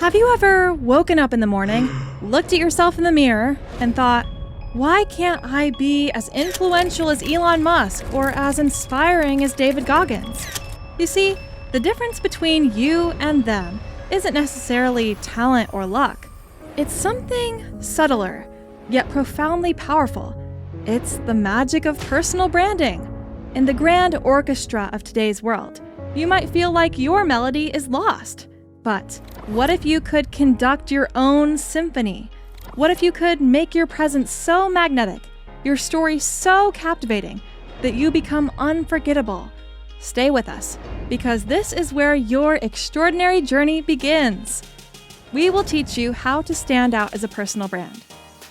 Have you ever woken up in the morning, looked at yourself in the mirror, and thought, why can't I be as influential as Elon Musk or as inspiring as David Goggins? You see, the difference between you and them isn't necessarily talent or luck. It's something subtler, yet profoundly powerful. It's the magic of personal branding. In the grand orchestra of today's world, you might feel like your melody is lost. But what if you could conduct your own symphony? What if you could make your presence so magnetic, your story so captivating, that you become unforgettable? Stay with us, because this is where your extraordinary journey begins. We will teach you how to stand out as a personal brand.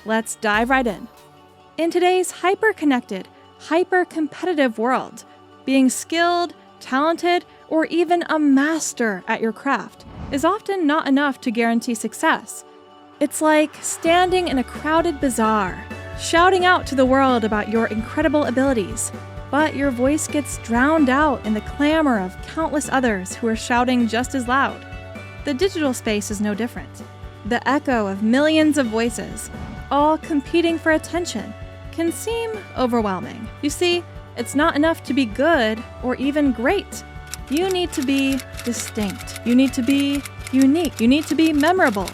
Let's dive right in. In today's hyper-connected, hyper-competitive world, being skilled, talented, or even a master at your craft is often not enough to guarantee success. It's like standing in a crowded bazaar, shouting out to the world about your incredible abilities, but your voice gets drowned out in the clamor of countless others who are shouting just as loud. The digital space is no different. The echo of millions of voices, all competing for attention, can seem overwhelming. You see, it's not enough to be good or even great. You need to be distinct. You need to be unique. You need to be memorable.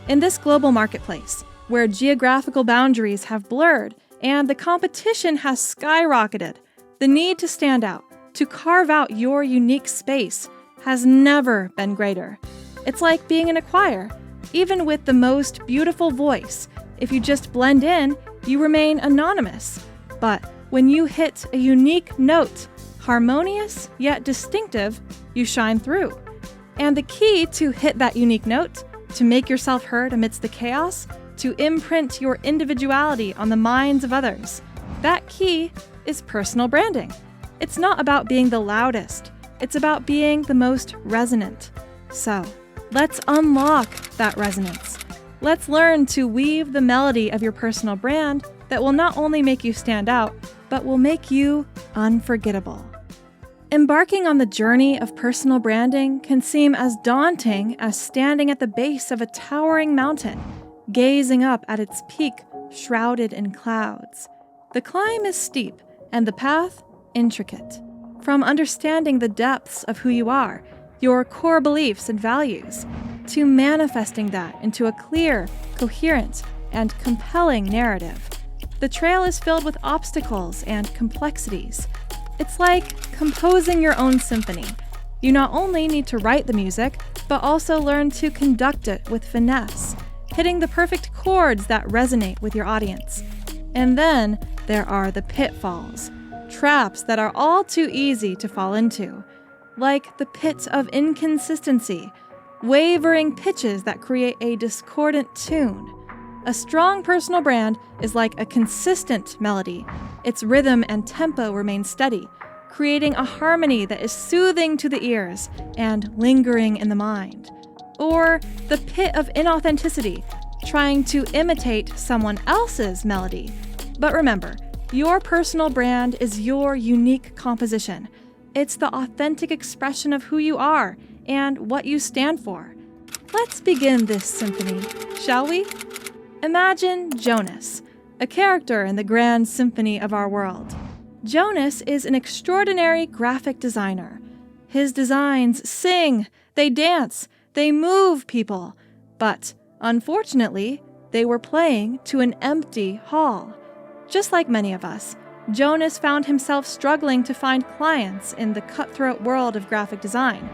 In this global marketplace, where geographical boundaries have blurred and the competition has skyrocketed, the need to stand out, to carve out your unique space, has never been greater. It's like being in a choir. Even with the most beautiful voice, if you just blend in, you remain anonymous. But when you hit a unique note, harmonious yet distinctive, you shine through. And the key to hit that unique note, to make yourself heard amidst the chaos, to imprint your individuality on the minds of others, that key is personal branding. It's not about being the loudest. It's about being the most resonant. So, let's unlock that resonance. Let's learn to weave the melody of your personal brand that will not only make you stand out, but will make you unforgettable. Embarking on the journey of personal branding can seem as daunting as standing at the base of a towering mountain, gazing up at its peak shrouded in clouds. The climb is steep and the path intricate. From understanding the depths of who you are, your core beliefs and values, to manifesting that into a clear, coherent, and compelling narrative. The trail is filled with obstacles and complexities. It's like composing your own symphony. You not only need to write the music, but also learn to conduct it with finesse, hitting the perfect chords that resonate with your audience. And then there are the pitfalls, traps that are all too easy to fall into, like the pit of inconsistency, wavering pitches that create a discordant tune. A strong personal brand is like a consistent melody. Its rhythm and tempo remain steady, creating a harmony that is soothing to the ears and lingering in the mind. Or the pit of inauthenticity, trying to imitate someone else's melody. But remember, your personal brand is your unique composition. It's the authentic expression of who you are and what you stand for. Let's begin this symphony, shall we? Imagine Jonas, a character in the grand symphony of our world. Jonas is an extraordinary graphic designer. His designs sing, they dance, they move people. But, unfortunately, they were playing to an empty hall. Just like many of us, Jonas found himself struggling to find clients in the cutthroat world of graphic design.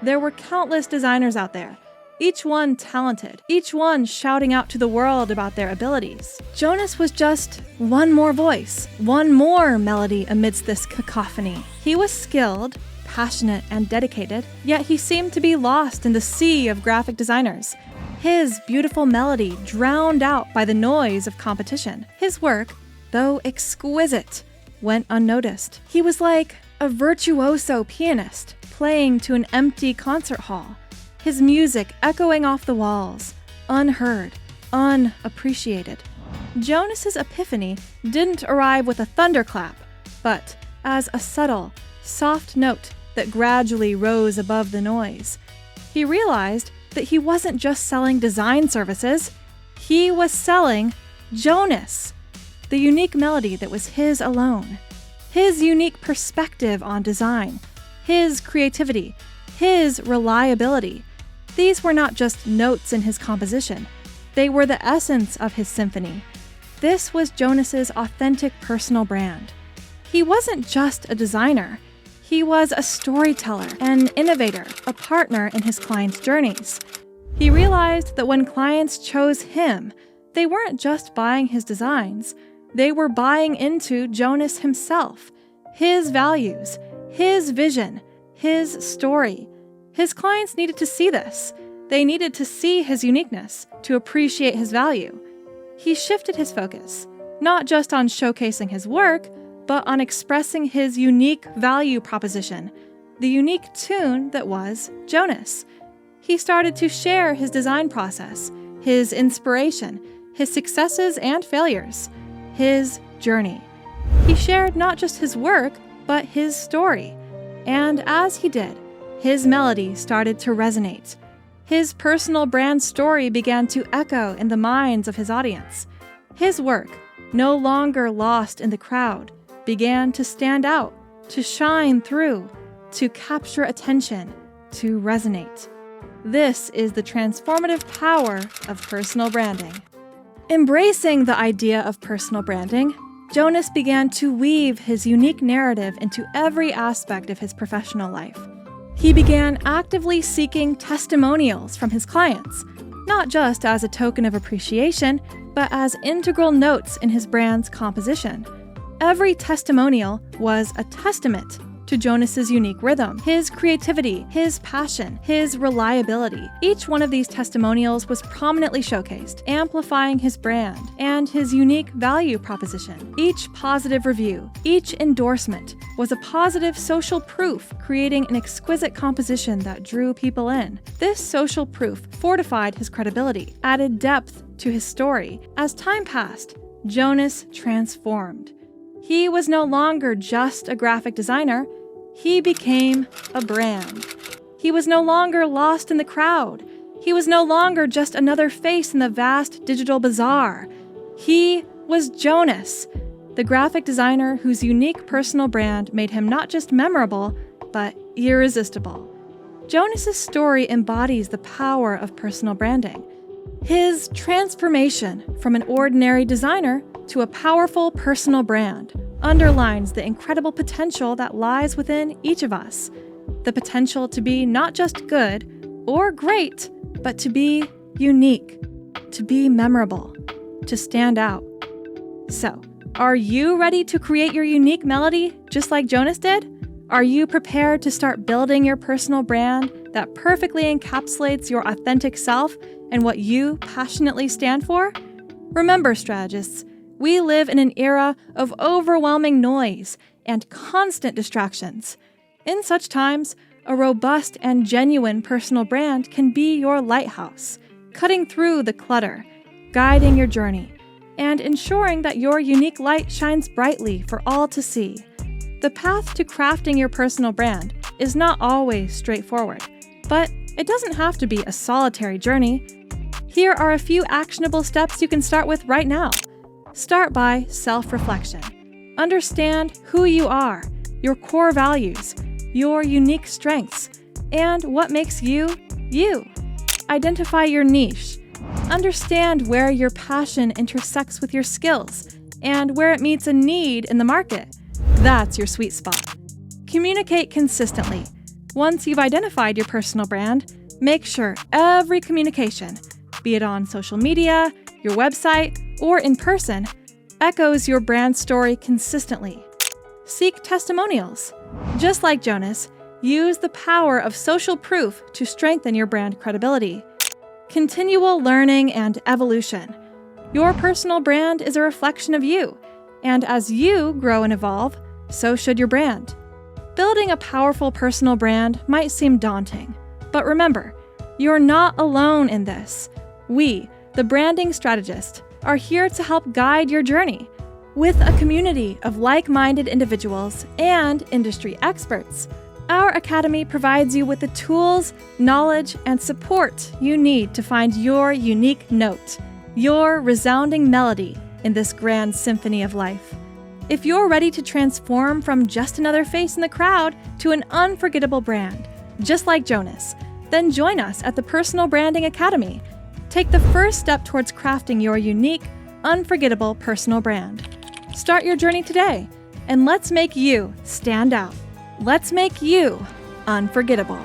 There were countless designers out there, each one talented, each one shouting out to the world about their abilities. Jonas was just one more voice, one more melody amidst this cacophony. He was skilled, passionate, and dedicated, yet he seemed to be lost in the sea of graphic designers. His beautiful melody drowned out by the noise of competition. His work, though exquisite, went unnoticed. He was like a virtuoso pianist playing to an empty concert hall. His music echoing off the walls, unheard, unappreciated. Jonas's epiphany didn't arrive with a thunderclap, but as a subtle, soft note that gradually rose above the noise. He realized that he wasn't just selling design services, he was selling Jonas, the unique melody that was his alone, his unique perspective on design, his creativity, his reliability. These were not just notes in his composition. They were the essence of his symphony. This was Jonas's authentic personal brand. He wasn't just a designer. He was a storyteller, an innovator, a partner in his clients' journeys. He realized that when clients chose him, they weren't just buying his designs. They were buying into Jonas himself, his values, his vision, his story. His clients needed to see this. They needed to see his uniqueness, to appreciate his value. He shifted his focus, not just on showcasing his work, but on expressing his unique value proposition, the unique tune that was Jonas. He started to share his design process, his inspiration, his successes and failures, his journey. He shared not just his work, but his story. And as he did, his melody started to resonate. His personal brand story began to echo in the minds of his audience. His work, no longer lost in the crowd, began to stand out, to shine through, to capture attention, to resonate. This is the transformative power of personal branding. Embracing the idea of personal branding, Jonas began to weave his unique narrative into every aspect of his professional life. He began actively seeking testimonials from his clients, not just as a token of appreciation, but as integral notes in his brand's composition. Every testimonial was a testament to Jonas's unique rhythm, his creativity, his passion, his reliability. Each one of these testimonials was prominently showcased, amplifying his brand and his unique value proposition. Each positive review, each endorsement was a positive social proof, creating an exquisite composition that drew people in. This social proof fortified his credibility, added depth to his story. As time passed, Jonas transformed. He was no longer just a graphic designer, he became a brand. He was no longer lost in the crowd. He was no longer just another face in the vast digital bazaar. He was Jonas, the graphic designer whose unique personal brand made him not just memorable, but irresistible. Jonas's story embodies the power of personal branding. His transformation from an ordinary designer to a powerful personal brand underlines the incredible potential that lies within each of us. The potential to be not just good or great, but to be unique, to be memorable, to stand out. So, are you ready to create your unique melody just like Jonas did? Are you prepared to start building your personal brand that perfectly encapsulates your authentic self and what you passionately stand for? Remember, strategists, we live in an era of overwhelming noise and constant distractions. In such times, a robust and genuine personal brand can be your lighthouse, cutting through the clutter, guiding your journey, and ensuring that your unique light shines brightly for all to see. The path to crafting your personal brand is not always straightforward, but it doesn't have to be a solitary journey. Here are a few actionable steps you can start with right now. Start by self-reflection. Understand who you are, your core values, your unique strengths, and what makes you, you. Identify your niche. Understand where your passion intersects with your skills and where it meets a need in the market. That's your sweet spot. Communicate consistently. Once you've identified your personal brand, make sure every communication, be it on social media, your website, or in person, echoes your brand story consistently. Seek testimonials. Just like Jonas, use the power of social proof to strengthen your brand credibility. Continual learning and evolution. Your personal brand is a reflection of you, and as you grow and evolve, so should your brand. Building a powerful personal brand might seem daunting, but remember, you're not alone in this. We, the Branding Strategist, are here to help guide your journey. With a community of like-minded individuals and industry experts, Our Academy provides you with the tools, knowledge, and support you need to find your unique note, your resounding melody in this grand symphony of life. If you're ready to transform from just another face in the crowd to an unforgettable brand, just like Jonas, then join us at the Personal Branding Academy. Take the first step towards crafting your unique, unforgettable personal brand. Start your journey today, and let's make you stand out. Let's make you unforgettable.